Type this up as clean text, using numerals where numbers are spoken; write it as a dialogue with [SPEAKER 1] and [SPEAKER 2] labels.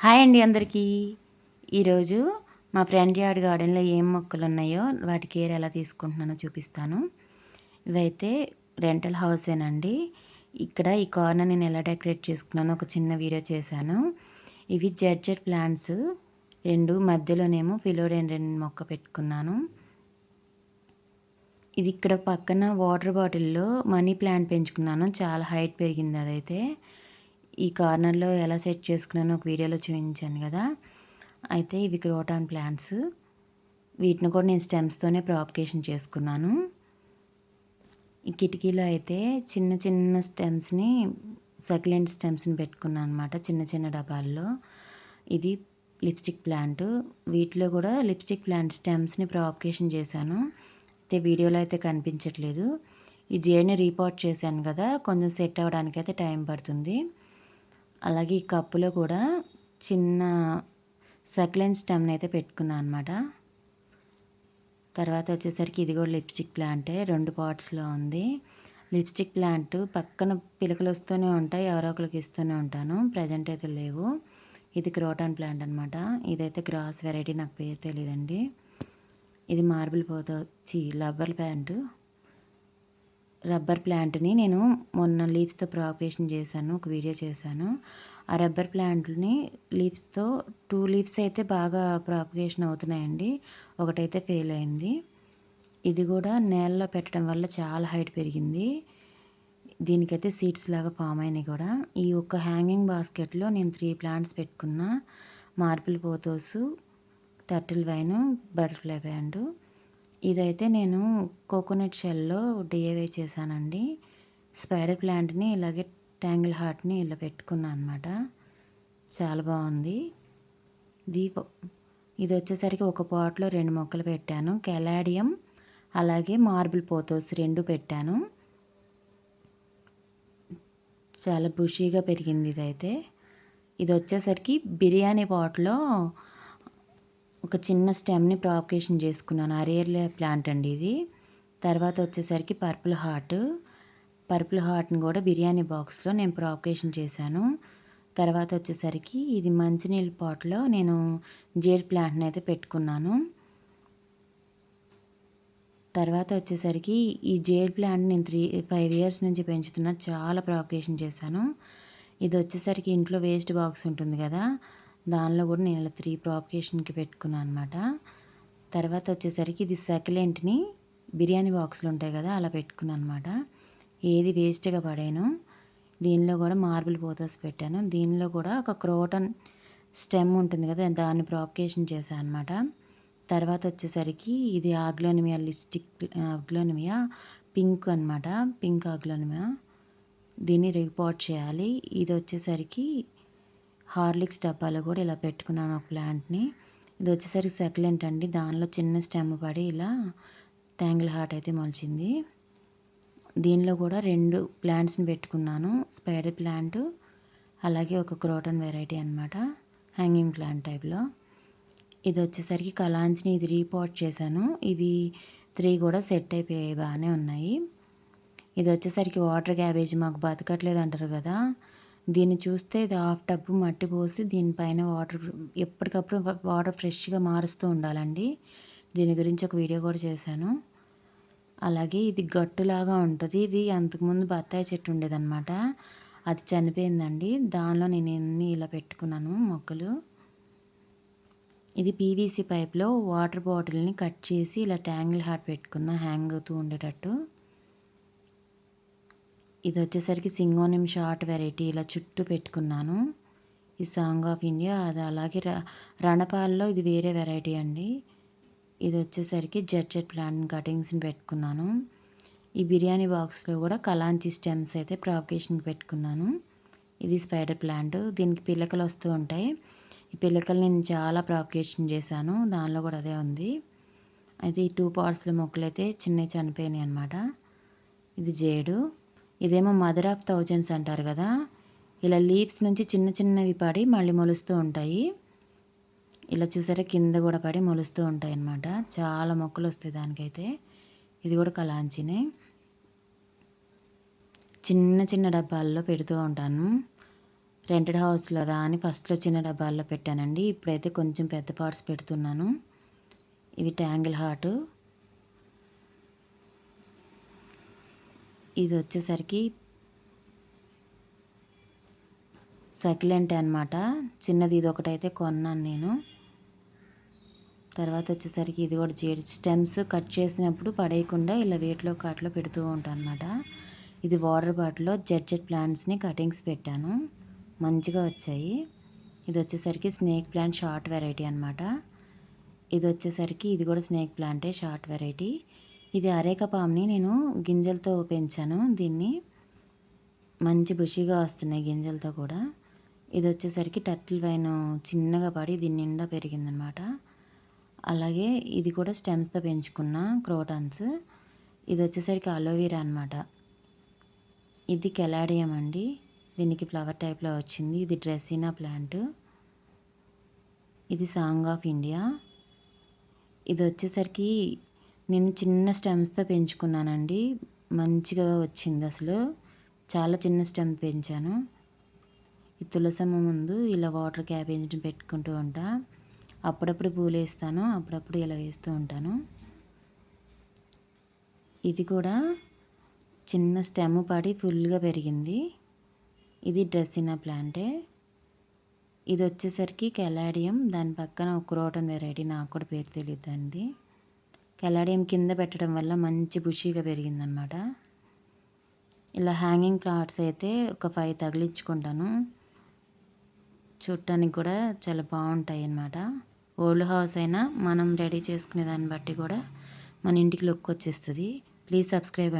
[SPEAKER 1] Hi అండి అందరికీ. ఈరోజు మా ఫ్రంట్ యార్డ్ గార్డెన్‌లో ఏం మొక్కలున్నాయో వాటి కేర్ ఎలా తీసుకుంటున్నానో చూపిస్తాను. ఇవైతే రెంటల్ హౌసేనండి. ఇక్కడ ఈ కార్నర్ నేను ఎలా డెకరేట్ చేసుకున్నానో ఒక చిన్న వీడియో చేశాను. ఇవి జెడ్ ప్లాంట్స్ 2 మధ్యలోనేమో ఫిలోడెండ్రన్ మొక్క పెట్టుకున్నాను. ఇది ఇక్కడ పక్కన వాటర్ బాటిల్‌లో మనీ ప్లాంట్ పెంచుకున్నాను. చాలా హైట్ పెరిగింది అదైతే. ఈ కార్నర్‌లో ఎలా సెట్ చేసుకున్నానో ఒక వీడియోలో చూయించాను గదా! అయితే ఇవి క్రోటాన్ ప్లాంట్స్. వీటిని కూడా నేను స్టెమ్స్‌తోనే ప్రాపగేషన్ చేసుకున్నాను. ఈ కిటికీలో అయితే చిన్న చిన్న స్టెమ్స్‌ని సక్యులెంట్ స్టెమ్స్‌ని పెట్టుకున్నాను అనమాట. చిన్న చిన్న డబ్బాల్లో. ఇది లిప్‌స్టిక్ ప్లాంట్. వీటిలో కూడా లిప్‌స్టిక్ ప్లాంట్ స్టెమ్స్‌ని ప్రాపగేషన్ చేశాను. అయితే వీడియోలో అయితే కనిపించట్లేదు. ఈ జేడ్‌ని రీపాట్ చేశాను కదా! కొంచెం సెట్ అవ్వడానికైతే టైం పడుతుంది. అలాగే ఈ కప్పులో కూడా చిన్న సక్యులెంట్ స్టెమ్‌ని అయితే పెట్టుకున్నాను అనమాట. తర్వాత వచ్చేసరికి ఇది కూడా లిప్‌స్టిక్ ప్లాంటే 2 పాట్స్‌లో ఉంది. లిప్‌స్టిక్ ప్లాంట్ పక్కన పిలకలు వస్తూనే ఉంటాయి. ఎవరో ఒకరికి ఇస్తూనే ఉంటాను. ప్రెజెంట్ అయితే లేవు. ఇది క్రోటాన్ ప్లాంట్ అనమాట. ఇదైతే గ్రాస్ వెరైటీ, నాకు పేరు తెలీదండి. ఇది మార్బుల్ రబ్బర్ ప్లాంట్. రబ్బర్ ప్లాంట్‌ని నేను మొన్న లీవ్స్‌తో ప్రాపగేషన్ చేశాను. ఒక వీడియో చేశాను. ఆ రబ్బర్ ప్లాంట్‌ని లీవ్స్‌తో 2 లీవ్స్ అయితే బాగా ప్రాపగేషన్ అవుతున్నాయండి. ఒకటైతే ఫెయిల్ అయింది. ఇది కూడా నేలలో పెట్టడం వల్ల చాలా హైట్ పెరిగింది. దీనికైతే సీడ్స్ లాగా ఫామ్ అయినాయి కూడా. ఈ ఒక్క హ్యాంగింగ్ బాస్కెట్‌లో నేను 3 ప్లాంట్స్ పెట్టుకున్నా. Marble pothos, turtle vine, butterfly plant. ఇదైతే నేను కోకోనట్ షెల్‌లో డీఐవై చేశానండి. స్పైడర్ ప్లాంట్‌ని ఇలాగే ట్యాంగిల్ హార్ట్‌ని ఇలా పెట్టుకున్నా అనమాట. చాలా బాగుంది. దీప ఇదొచ్చేసరికి ఒక పాట్‌లో 2 మొక్కలు పెట్టాను. కెలాడియం అలాగే మార్బుల్ పోథోస్ 2 పెట్టాను. చాలా బుషీగా పెరిగింది ఇదైతే. ఇదొచ్చేసరికి బిర్యానీ పాట్‌లో ఒక చిన్న స్టెమ్‌ని ప్రాపగేషన్ చేసుకున్నాను. అరేలియా ప్లాంట్ అండి ఇది. తర్వాత వచ్చేసరికి పర్పుల్ హార్ట్‌ని కూడా బిర్యానీ బాక్స్‌లో నేను ప్రాపగేషన్ చేశాను. తర్వాత వచ్చేసరికి ఇది మంచినీళ్ళ పాట్‌లో నేను జేడ్ ప్లాంట్‌ని అయితే పెట్టుకున్నాను. తర్వాత వచ్చేసరికి ఈ జేడ్ ప్లాంట్ నేను 5 ఇయర్స్ నుంచి పెంచుతున్నా. చాలా ప్రాపగేషన్ చేశాను. ఇది వచ్చేసరికి ఇంట్లో వేస్ట్ బాక్స్ ఉంటుంది కదా! దానిలో కూడా నేను ఇలా 3 ప్రాపగేషన్‌కి పెట్టుకున్నాను అనమాట. తర్వాత వచ్చేసరికి ఇది సక్యులెంట్‌ని బిర్యానీ బాక్స్‌లు ఉంటాయి కదా! అలా పెట్టుకున్నాను అనమాట. ఏది వేస్ట్‌గా పడేయను. దీనిలో కూడా మార్బుల్ పోథోస్ పెట్టాను. దీనిలో కూడా ఒక క్రోటన్ స్టెమ్ ఉంటుంది కదా! దాన్ని ప్రాపగేషన్ చేశాను అనమాట. తర్వాత వచ్చేసరికి ఇది ఆగ్లోనిమియా పింక్ అనమాట. పింక్ ఆగ్లోనిమియా. దీన్ని రీపాట్ చేయాలి. ఇది వచ్చేసరికి హార్లిక్స్ డబ్బాలో కూడా ఇలా పెట్టుకున్నాను ఒక ప్లాంట్‌ని. ఇది వచ్చేసరికి సక్యులెంట్ అండి. దానిలో చిన్న స్టెమ్ పడి ఇలా ట్యాంగిల్ హార్ట్ అయితే మొలిచింది. దీనిలో కూడా 2 ప్లాంట్స్‌ని పెట్టుకున్నాను. స్పైడర్ ప్లాంట్ అలాగే ఒక క్రోటన్ వెరైటీ అనమాట. హ్యాంగింగ్ ప్లాంట్ టైప్‌లో. ఇది వచ్చేసరికి కలాంచిని ఇది రీపాట్ చేశాను. ఇవి 3 కూడా సెట్ అయిపోయాయి, బాగానే ఉన్నాయి. ఇది వచ్చేసరికి వాటర్ క్యాబేజ్ మాకు బతకట్లేదు అంటారు కదా! దీన్ని చూస్తే ఇది హాఫ్ టబ్బు మట్టి పోసి దీనిపైన ఎప్పటికప్పుడు వాటర్ ఫ్రెష్‌గా మారుస్తూ ఉండాలండి. దీని గురించి ఒక వీడియో కూడా చేశాను. అలాగే ఇది గట్టులాగా ఉంటది. ఇది అంతకుముందు బత్తాయి చెట్టు ఉండేదనమాట. అది చనిపోయిందండి. దానిలో నేను అన్నీ ఇలా పెట్టుకున్నాను మొక్కలు. ఇది పీవీసీ పైప్‌లో వాటర్ బాటిల్‌ని కట్ చేసి ఇలా ట్యాంగిల్ హార్ట్ పెట్టుకున్న హ్యాంగ్ అవుతూ ఉండేటట్టు. ఇది వచ్చేసరికి సింగోనియం షార్ట్ వెరైటీ ఇలా చుట్టూ పెట్టుకున్నాను. ఈ సాంగ్ ఆఫ్ ఇండియా అది అలాగే రణపాల్లో ఇది వేరే వెరైటీ అండి. ఇది వచ్చేసరికి జెడ్ ప్లాంట్ కటింగ్స్‌ని పెట్టుకున్నాను. ఈ బిర్యానీ బాక్స్‌లో కూడా కలాంచి స్టెమ్స్ అయితే ప్రాపగేషన్‌కి పెట్టుకున్నాను. ఇది స్పైడర్ ప్లాంట్. దీనికి పిలకలు వస్తూ ఉంటాయి. ఈ పిలకలు నేను చాలా ప్రాపగేషన్ చేశాను. దానిలో కూడా అదే ఉంది. అయితే ఈ 2 పాట్స్‌లో మొక్కలైతే చిన్నవి చనిపోయినాయి అనమాట. ఇది జేడు. ఇదేమో మదర్ ఆఫ్ థౌజండ్స్ అంటారు కదా! ఇలా లీవ్స్ నుంచి చిన్న చిన్నవి పడి మళ్ళీ మొలుస్తూ ఉంటాయి. ఇలా చూసారా కింద కూడా పడి మొలుస్తూ ఉంటాయన్నమాట. చాలా మొక్కలు వస్తాయి దానికైతే. ఇది కూడా కలాంచినే. చిన్న చిన్న డబ్బాల్లో పెడుతూ ఉంటాను. రెంటెడ్ హౌస్లో రా అని ఫస్ట్లో చిన్న డబ్బాల్లో పెట్టానండి. ఇప్పుడైతే కొంచెం పెద్ద పాట్స్ పెడుతున్నాను. ఇవి ట్యాంగిల్ హార్ట్. ఇది వచ్చేసరికి సక్యులెంట్ అనమాట. చిన్నది ఇది ఒకటైతే కొన్నాను నేను. తర్వాత వచ్చేసరికి ఇది కూడా జేడ్ స్టెమ్స్ కట్ చేసినప్పుడు పడేయకుండా ఇలా వేటిలో కాట్లో పెడుతూ ఉంటాను అనమాట. ఇది వాటర్ బాటిల్లో జెడ్ ప్లాంట్స్ని కటింగ్స్ పెట్టాను, మంచిగా వచ్చాయి. ఇది వచ్చేసరికి స్నేక్ ప్లాంట్ షార్ట్ వెరైటీ అనమాట. ఇది వచ్చేసరికి ఇది కూడా స్నేక్ ప్లాంటే, షార్ట్ వెరైటీ. ఇది అరేక పామ్ని నేను గింజలతో పెంచాను. దీన్ని మంచి బుషిగా వస్తున్నాయి గింజలతో కూడా. ఇది వచ్చేసరికి టర్టిల్ వైన్ చిన్నగా పడి దీని నిండా పెరిగిందనమాట. అలాగే ఇది కూడా స్టెమ్స్తో పెంచుకున్న క్రోటాన్స్. ఇది వచ్చేసరికి అలోవీరా అనమాట. ఇది కెలాడియం అండి, దీనికి ఫ్లవర్ టైప్లో వచ్చింది. ఇది డ్రెస్సినా ప్లాంట్. ఇది సాంగ్ ఆఫ్ ఇండియా. ఇది వచ్చేసరికి నేను చిన్న స్టెమ్స్తో పెంచుకున్నానండి, మంచిగా వచ్చింది. అసలు చాలా చిన్న స్టెమ్ పెంచాను. ఈ తులసమ్మ ముందు ఇలా వాటర్ క్యాబేజ్ని పెట్టుకుంటూ ఉంటా. అప్పుడప్పుడు పూలు వేస్తాను, అప్పుడప్పుడు ఇలా వేస్తూ ఉంటాను. ఇది కూడా చిన్న స్టెమ్ పడి ఫుల్గా పెరిగింది. ఇది డ్రెస్సినా ప్లాంటే. ఇది వచ్చేసరికి కెలాడియం, దాని పక్కన ఒక క్రోటన్ వెరైటీ, నాకు కూడా పేరు తెలియదండి. కెలాడియం కింద పెట్టడం వల్ల మంచి బుషీగా పెరిగిందనమాట. ఇలా హ్యాంగింగ్ ప్లాంట్స్ అయితే ఒక 5 తగిలించుకుంటాను, చూడటానికి కూడా చాలా బాగుంటాయి అన్నమాట. ఓల్డ్ హౌస్ అయినా మనం రెడీ చేసుకునే దాన్ని బట్టి కూడా మన ఇంటికి లుక్ వచ్చేస్తుంది. ప్లీజ్ సబ్స్క్రైబ్ అండి.